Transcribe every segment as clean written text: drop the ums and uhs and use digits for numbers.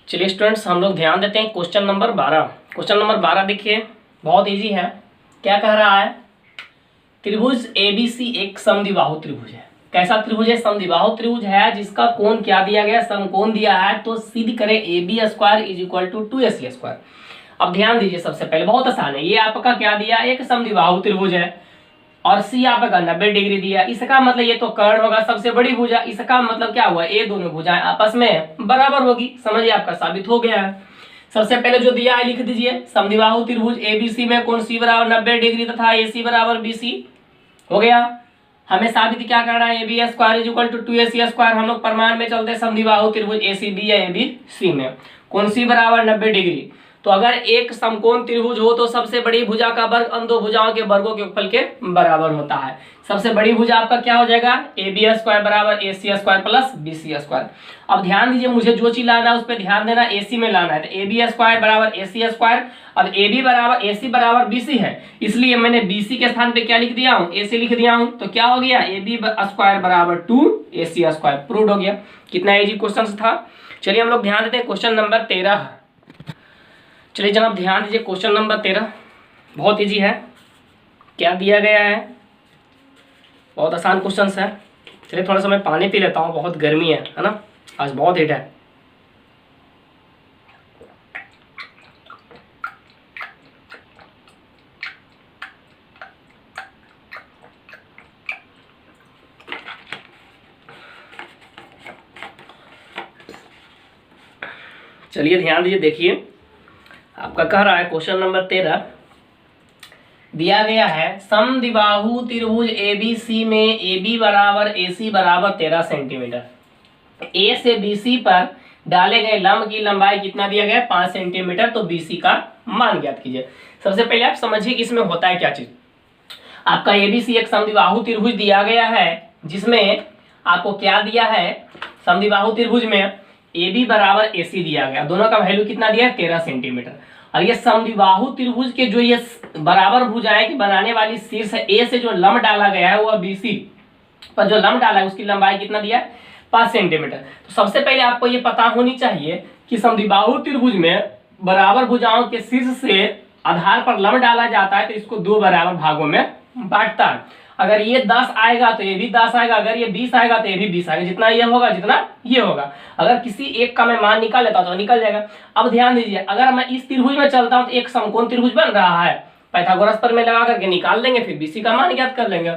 चलिए स्टूडेंट्स, हम लोग ध्यान देते हैं क्वेश्चन नंबर 12। क्वेश्चन नंबर 12 देखिए, बहुत इजी है। क्या कह रहा है? त्रिभुज एबीसी एक समद्विबाहु त्रिभुज है। कैसा त्रिभुज है? समद्विबाहु त्रिभुज है जिसका कोण क्या दिया गया? समकोण दिया है। तो सिद्ध करें A B square is equal to 2ac square. अब ध्यान दीजिए, सबसे पहले बहुत आसान है। ये आपका क्या दिया? एक समद्विबाहु त्रिभुज है और सी आपका 90 डिग्री दिया। इसका मतलब ये तो कर्ण होगा, सबसे बड़ी भुजा। इसका मतलब क्या हुआ? ये दोनों भुजाएं आपस में बराबर होगी। समझिए, आपका साबित हो गया है। सबसे पहले जो दिया है लिख दीजिए। समद्विबाहु त्रिभुज एबीसी में कोण सी बराबर 90 डिग्री तथा एसी बराबर बीसी हो गया। हमें साबित क्या करना है? A B square is equal to 2ac square. हम लोग प्रमाण में चलते हैं समद्विबाहु त्रिभुज एसीबी या एबीसी में कोण सी बराबर 90 डिग्री। तो अगर एक समकोण त्रिभुज हो तो सबसे बड़ी भुजा का वर्ग अन्य दो भुजाओं के वर्गों के योगफल के बराबर होता है। सबसे बड़ी भुजा आपका क्या हो जाएगा? ए बी स्क्वायर बराबर AC square plus BC square. अब ध्यान दीजिए, मुझे जो चीज लाना है उस पर ध्यान देना। एसी में लाना है तो ए बी स्क्वायर बराबर एसी स्क्वायर। अब ए बी बराबर एसी बराबर बीसी है, इसलिए मैंने बीसी के स्थान पे क्या लिख दिया हूँ? एसी लिख दिया हूँ। तो क्या हो गया? ए बी स्क्वायर बराबर 2ac स्क्वायर। प्रूव हो गया। कितना इजी क्वेश्चन था। चलिए हम लोग ध्यान देते हैं क्वेश्चन नंबर 13। चलिए जनाब ध्यान दीजिए, क्वेश्चन नंबर 13 बहुत इजी है। क्या दिया गया है? बहुत आसान क्वेश्चन है। चलिए थोड़ा सा मैं पानी पी लेता हूँ, बहुत गर्मी है ना, आज बहुत हीट है। चलिए ध्यान दीजिए, देखिए आपका कह रहा है क्वेश्चन नंबर 13 दिया गया है। समद्विबाहु त्रिभुज एबीसी में AB बराबर AC बराबर 13 सेंटीमीटर। A से BC पर डाले गए लंब की लंबाई कितना दिया गया? 5 सेंटीमीटर। तो BC का मान ज्ञात कीजिए। सबसे पहले आप समझिए कि इसमें होता है क्या चीज। आपका ABC एक समद्विबाहु त्रिभुज दिया गया है जिसमें आपको क्या दिया है? समद्विबाहु त्रिभुज में AB बराबर AC दिया गया। दोनों का वैल्यू कितना दिया है? 13 सेंटीमीटर। और ये समद्विबाहु त्रिभुज के जो ये बराबर भुजाएं की बनाने वाली शीर्ष ए से जो लंब डाला गया है, वो बीसी पर जो लंब डाला है उसकी लंबाई कितना दिया है? 5 सेंटीमीटर। तो सबसे पहले आपको ये पता होनी चाहिए कि समद्विबाहु त्रिभुज में बराबर भुजाओं के शीर्ष से आधार पर लंब डाला जाता है तो इसको दो बराबर भागों में बांटता है। अगर ये 10 आएगा तो ये भी 10 आएगा, अगर ये 20 आएगा तो ये भी 20 आएगा। जितना ये होगा जितना ये होगा। अगर किसी एक का मैं मान निकाल लेता हूं तो निकल जाएगा। अब ध्यान दीजिए, अगर मैं इस त्रिभुज में चलता हूं तो एक समकोण त्रिभुज बन रहा है। पाइथागोरस पर में लगा करके निकाल देंगे, फिर बीसी का मान ज्ञात कर लेंगे।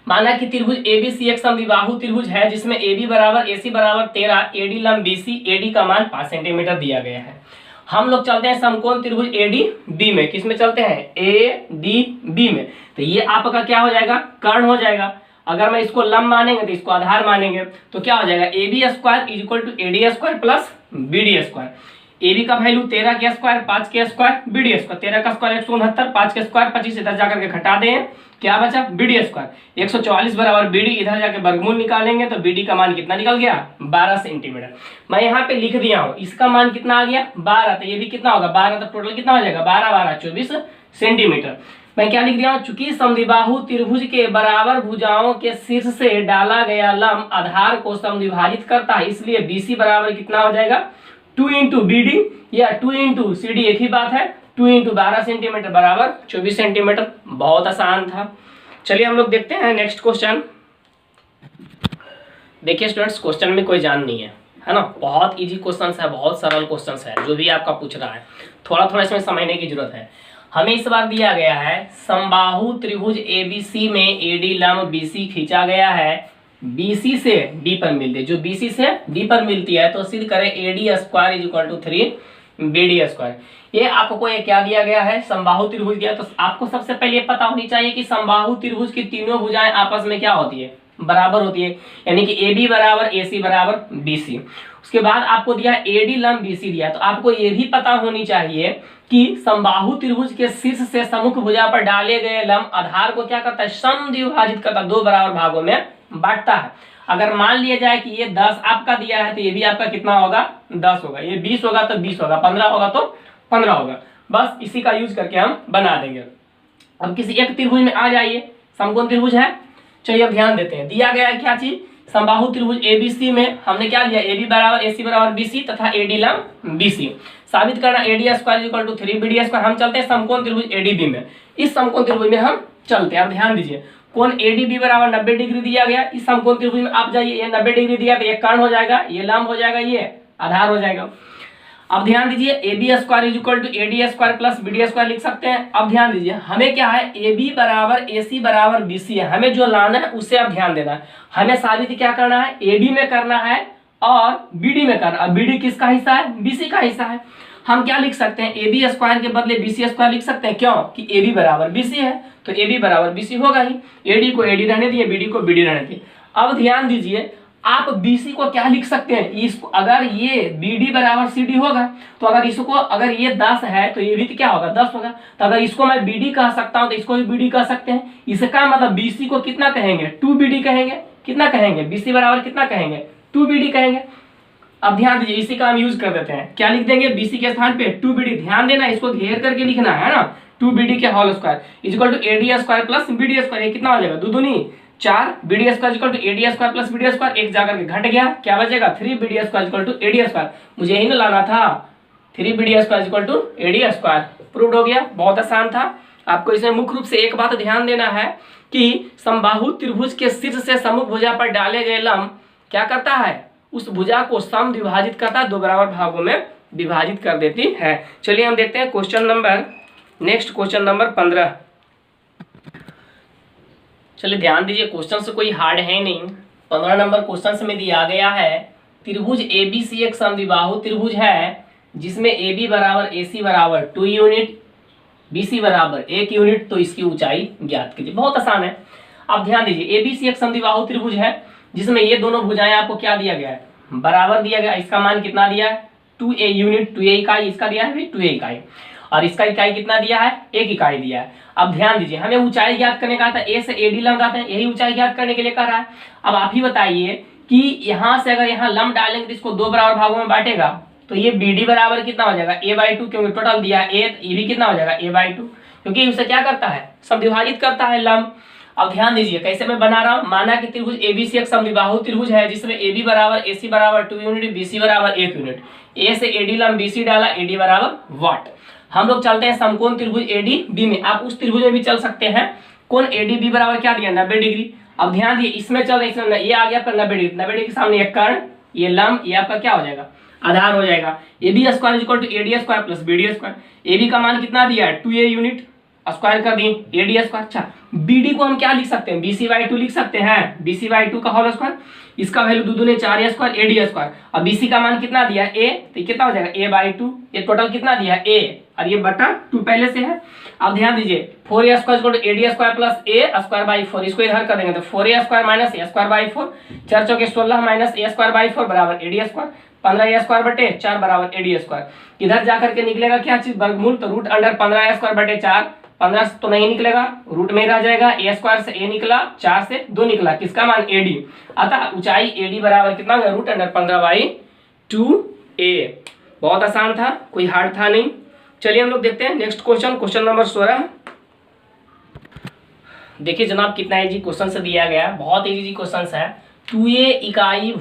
माना कि त्रिभुज एबीसी एक समद्विबाहु त्रिभुज है जिसमें AB बराबर AC बराबर 13, AD लंब BC, AD का मान 5 सेंटीमीटर दिया गया है। हम लोग चलते हैं समकोण त्रिभुज ADB में। किस में चलते हैं? ADB में। तो ये आपका क्या हो जाएगा? कर्ण हो जाएगा। अगर मैं इसको लंब मानेंगे तो इसको आधार मानेंगे तो क्या हो जाएगा? AB square is equal to AD square plus BD square. AB का वैल्यू 13 के स्क्वायर 5 के स्क्वायर BD स्क्वायर। 13 का स्क्वायर 169, 5 के स्क्वायर 25, इधर जाकर के घटा दें, क्या बचा? BD square. 144 बराबर BD, इधर जाके वर्गमूल निकालेंगे तो BD का मान कितना निकल गया? 12 सेंटीमीटर। मैं यहाँ पे लिख दिया हूँ, इसका मान कितना आ गया? 12। तो ये भी कितना होगा? 12। तो टोटल कितना हो जाएगा? 12 12 24 सेंटीमीटर। मैं क्या लिख दिया हूँ? चूंकि समद्विबाहु त्रिभुज के बराबर भुजाओं के शीर्ष से डाला गया लंब आधार को समद्विभाजित करता है, इसलिए BC बराबर कितना हो जाएगा? 2 इंटू BD या 2 इंटू CD एक ही बात है। 2 इंटू 12 सेंटीमीटर बराबर 24 सेंटीमीटर। बहुत आसान था। चलिए हम लोग देखते हैं नेक्स्ट क्वेश्चन। देखिए स्टूडेंट्स, क्वेश्चन में कोई जान नहीं है ना, बहुत इजी क्वेश्चन है, बहुत सरल क्वेश्चन है। जो भी आपका पूछ रहा है थोड़ा थोड़ा इसमें समझने की जरूरत है। हमें इस बार दिया गया है समबाहु त्रिभुज ABC में AD लंब BC खींचा गया है, BC से D पर मिलती है। जो BC से D पर मिलती है तो सिद्ध करें AD square is equal to 3 BD square. ये आपको ये क्या दिया गया है? समबाहु त्रिभुज दिया। तो आपको सबसे पहले पता होनी चाहिए कि समबाहु त्रिभुज की तीनों भुजाएं आपस में क्या होती है? बराबर होती है। यानी कि AB बराबर AC बराबर BC। उसके बाद आपको दिया AD लंब BC दिया। तो आपको ये भी पता होनी चाहिए कि समबाहु त्रिभुज के शीर्ष से सम्मुख भुजा पर डाले गए लंब आधार को क्या करता है? समद्विभाजित करता है, दो बराबर भागों में बांटता है। अगर मान लिया जाए कि ये 10 आपका दिया है तो ये भी आपका कितना होगा? 10 होगा। ये 20 होगा तो 20 होगा, 15 होगा तो 15 होगा। बस इसी का यूज करके हम बना देंगे। अब किसी एक त्रिभुज में आ जाइए, समकोण त्रिभुज है। चलिए अब ध्यान देते हैं। दिया गया है क्या चीज? समबाहु त्रिभुज एबीसी में हमने क्या लिया, AB बराबर AC बराबर BC तथा AD लंब BC। साबित करना AD square equal to 3BD square. हम चलते हैं समकोण त्रिभुज ADB में। इस समकोण त्रिभुज में हम चलते हैं। अब ध्यान दीजिए, कोण ADB बराबर 90 डिग्री दिया गया। इस समकोण त्रिभुज में आप जाइए, ये 90 डिग्री दिया तो ये कर्ण हो जाएगा, ये लंब हो जाएगा, ये आधार हो जाएगा। अब ध्यान दीजिए, AB square is equal to AD square plus BD square लिख सकते हैं। अब ध्यान दीजिए, हमें क्या है, AB बराबर AC बराबर BC है। हमें जो लाना है उससे अब ध्यान देना है। हमें साबित क्या करना है, AD में करना है और BD में करना है। BD किसका हिस्सा है, BC का हिस्सा है। हम क्या लिख सकते हैं, AB स्क्वायर के बदले BC स्क्वायर लिख सकते हैं। क्यों कि AB बराबर BC है, तो AB बराबर BC होगा ही। AD को AD रहने दिए, BD को BD रहने दिए। अब ध्यान दीजिए, आप BC को क्या लिख सकते हैं, इसको अगर ये BD बराबर CD होगा तो अगर इसको, अगर ये 10 है तो ये भी तो क्या होगा, 10 होगा। तो अगर इसको मैं BD कह सकता हूं तो इसको भी BD कह सकते हैं। इसका मतलब BC को कितना कहेंगे, 2BD कहेंगे। कितना कहेंगे, BC बराबर कितना कहेंगे, 2BD कहेंगे। अब ध्यान दीजिए, इसी का हम यूज कर देते हैं। क्या लिख देंगे, BC के स्थान पे 2BD। ध्यान देना, इसको घेर करके लिखना है ना, 2BD के whole square equal to AD square plus BD square. ये कितना हो जाएगा, 2 दूनी 4, BD square equal to AD square plus BD square. एक जाकर के घट गया, क्या बचेगा, 3BD square equal to AD square. मुझे यही ना लाना था, 3BD square equal to AD square. Proved हो गया, बहुत आसान था। आपको इसमें मुख्य रूप से एक बात ध्यान देना है कि समबाहु त्रिभुज के शीर्ष से समूह भुजा पर डाले गए लंब क्या करता है, उस भुजा को सम विभाजित करता है, 2 बराबर भागों में विभाजित कर देती है। चलिए हम देखते हैं question number, next question number 15। चलिए ध्यान दीजिए, क्वेश्चन से कोई हार्ड है नहीं। 15 नंबर क्वेश्चन में दिया गया है, त्रिभुज ABC एक समद्विबाहु त्रिभुज है जिसमें AB बराबर AC बराबर 2 यूनिट, BC बराबर 1 यूनिट, तो इसकी ऊंचाई ज्ञात कीजिए। बहुत आसान है। अब ध्यान दीजिए, ABC एक समद्विबाहु त्रिभुज है जिसमें ये दोनों भुजाएं आपको क्या दिया गया है, बराबर दिया गया। इसका मान कितना दिया है, 2A यूनिट, 2A इकाई। इसका दिया है 2A इकाई, और इसका इकाई कितना दिया है, 1 इकाई दिया है। अब ध्यान दीजिए, हमें ऊंचाई ज्ञात करने का था, A से AD लंब आते हैं, यही ऊंचाई ज्ञात करने के लिए कर रहा है। अब आप ही बताइए कि यहां से अगर यहाँ लंब डालेंगे तो इसको 2 बराबर भागों में बांटेगा, तो ये BD बराबर कितना हो जाएगा, A/2, क्योंकि टोटल दिया है A, ये भी कितना हो जाएगा, A/2, क्योंकि उसे क्या करता है, सब विभाजित करता है लंब। अब ध्यान दीजिए कैसे मैं बना रहा हूं, माना कि त्रिभुज ABC एक समद्विबाहु त्रिभुज है जिसमें AB बराबर AC बराबर 2 यूनिट, BC बराबर 1 यूनिट। A से AD लंब BC डाला, AD बराबर वाट। हम लोग चलते हैं समकोण त्रिभुज ADB में। आप उस त्रिभुज में भी चल सकते हैं। कोण ADB बराबर क्या दिया, 90 डिग्री। अब ध्यान दिए, इसमें चल रहे, इसमें ये आ गया आपका 90 डिग्री। 90 डिग्री के सामने एक कर्ण, ये लंब, ये आपका क्या हो जाएगा, आधार हो जाएगा। AB square equal to AD square plus BD square. AB का मान कितना दिया है, 2A यूनिट, स्क्वायर कर दिए AD स्क्वायर। अच्छा, BD को हम क्या लिख सकते हैं, BC/2 लिख सकते हैं, BC/2 का होल स्क्वायर। इसका value 2 दूने 4A square, AD square. अब BC का मान कितना दिया है, A, तो कितना हो जाएगा, A/2। ये टोटल कितना दिया है, A, और ये बटा 2 पहले से है। अब ध्यान दीजिए, 4A square equal to AD square plus A square by 4। इसको इधर कर देंगे तो 4A square minus A square by 4, 4 चौके 16 माइनस A स्क्वायर बाई 4 बराबर AD स्क्वायर। 15A स्क्वायर बटे 4 बराबर AD स्क्वायर। इधर जाकर के निकलेगा क्या चीज, वर्गमूल, तो रूट अंडर 15A स्क्वायर बटे 4। 15 तो नहीं निकलेगा, रूट में रह जाएगा। A स्क्वायर से A निकला, 4 से 2 निकला, किसका मान, AD। अतः ऊंचाई AD बराबर कितना होगा, रूट अंडर 15/2A। बहुत आसान था, कोई हार्ड था नहीं। चलिए हम लोग देखते हैं नेक्स्ट क्वेश्चन, क्वेश्चन नंबर 16। देखिए जनाब कितना इजी क्वेश्चन से दिया गया, बहुत इजी क्वेश्चन है। 2A इकाई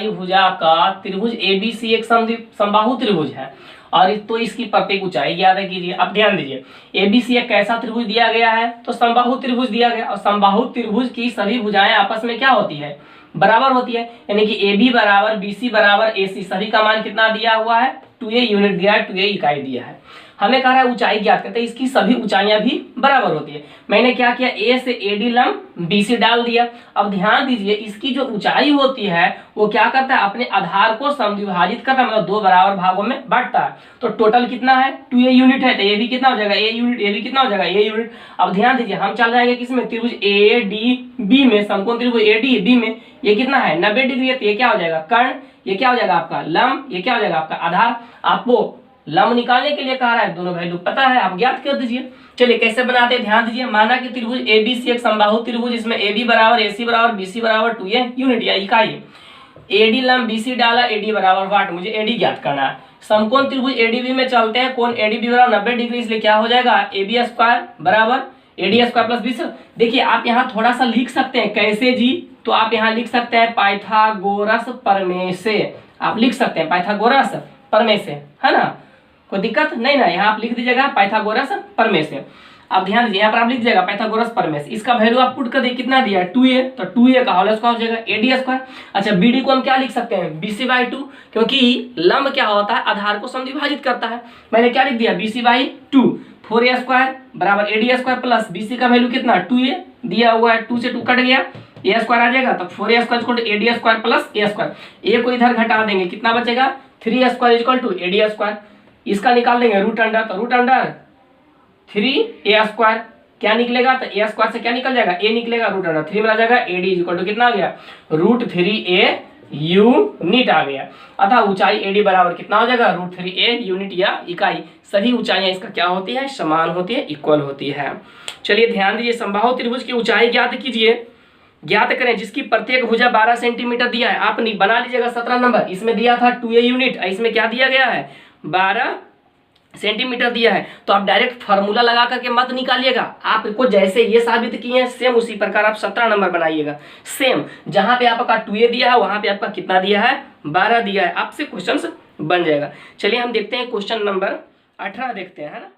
भुजा का त्रिभुज ABC एक समबाहु त्रिभुज है और तो इसकी प्रत्येक ऊंचाई ज्ञात कीजिए। अब ध्यान दीजिए, ABC एक कैसा त्रिभुज दिया गया है, तो समबाहु त्रिभुज दिया गया, और समबाहु त्रिभुज की सभी भुजाएं आपस में क्या होती है, बराबर होती है। यानी कि AB बराबर BC बराबर AC, सभी का मान कितना दिया हुआ है, 2A यूनिट दिया है, 2A इकाई दिया है। हमें कह रहा है ऊंचाई ज्ञात करते हैं, इसकी सभी ऊंचाइयां भी बराबर होती है। मैंने क्या किया, A से AD लंब BC डाल दिया। अब ध्यान दीजिए, इसकी जो ऊंचाई होती है वो क्या करता है, अपने आधार को समद्विभाजित करता है, मतलब 2 बराबर भागों में बांटता है। तो टोटल कितना है, 2A यूनिट है, तो ये भी कितना हो जाएगा, A यूनिट, ये भी कितना हो जाएगा, A यूनिट। अब ध्यान दीजिए, हम चल जाएंगे किसमें, त्रिभुज ADB में, समकोण त्रिभुज ADB में। ये कितना है, 90 डिग्री है, तो ये क्या हो जाएगा, कर्ण, ये क्या हो जाएगा आपका लंब, ये क्या हो जाएगा आपका आधार। आपको लंब निकालने के लिए कहा रहा है, दोनों वैल्यू पता है, आप ज्ञात कर दीजिए। चलिए कैसे बनाते हैं, ध्यान दीजिए। माना कि त्रिभुज ABC एक समबाहु त्रिभुज, इसमें AB बराबर AC बराबर BC बराबर 2A यूनिट या इकाई। AD लंब BC डाला, AD बराबर वाट, मुझे AD ज्ञात करना है। समकोण त्रिभुज ADB में चलते हैं, कोण ADB बराबर 90 डिग्री, इसलिए क्या हो जाएगा, AB स्क्वायर बराबर AD स्क्वायर प्लस BC। देखिए आप यहाँ थोड़ा सा लिख सकते हैं, कैसे जी, तो आप यहाँ लिख सकते हैं पाइथागोरस प्रमेय से, आप लिख सकते हैं पाइथागोरस प्रमेय से, है ना, कोई दिक्कत नहीं ना। यहाँ आप लिख दीजिएगा पाइथागोरस प्रमेय से। अब ध्यान दीजिए, यहाँ पर आप लिख दीजिएगा पाइथागोरस प्रमेय से। इसका वैल्यू आप पुट कर दिए, कितना दिया है 2a, तो 2a का होल स्क्वायर हो जाएगा AD स्क्वायर। अच्छा BD को हम क्या लिख सकते हैं BC/2, क्योंकि लंब क्या होता है, आधार को समद्विभाजित करता है। मैंने क्या लिख दिया BC/2, 4a स्क्वायर बराबर AD स्क्वायर प्लस BC का वैल्यू कितना 2a दिया हुआ है, 2 से 2 कट गया, a स्क्वायर आ जाएगा, तो 4a square AD square plus a square. a को इधर घटा देंगे, कितना बचेगा 3a square equal to AD square. इसका निकाल देंगे रूट अंडर, तो रूट अंडर 3a स्क्वायर क्या निकलेगा, तो a स्क्वायर से क्या निकल जाएगा, a निकलेगा, रूट अंडर 3 में आ जाएगा, AD इक्वल टू कितना आ गया √3a यूनिट आ गया। अतः ऊंचाई AD बराबर कितना हो जाएगा √3a यूनिट या इकाई। सभी ऊंचाइयां इसका क्या होती है, समान होती है, इक्वल होती है। चलिए ध्यान दीजिए, समबाहु त्रिभुज की ऊंचाई ज्ञात कीजिए, ज्ञात करें जिसकी प्रत्येक भुजा 12 सेंटीमीटर दिया है। आप बना लीजिएगा 17 नंबर, इसमें दिया था 2a यूनिट, इसमें क्या दिया गया है 12 सेंटीमीटर दिया है। तो आप डायरेक्ट फार्मूला लगा करके मत निकालिएगा, आपको जैसे ये साबित किए हैं सेम उसी प्रकार आप 17 नंबर बनाइएगा। सेम जहां पे आपका 2a दिया है वहां पे आपका कितना दिया है 12 दिया है, आपसे क्वेश्चन बन जाएगा। चलिए हम देखते हैं क्वेश्चन नंबर 18 देखते हैं, है ना।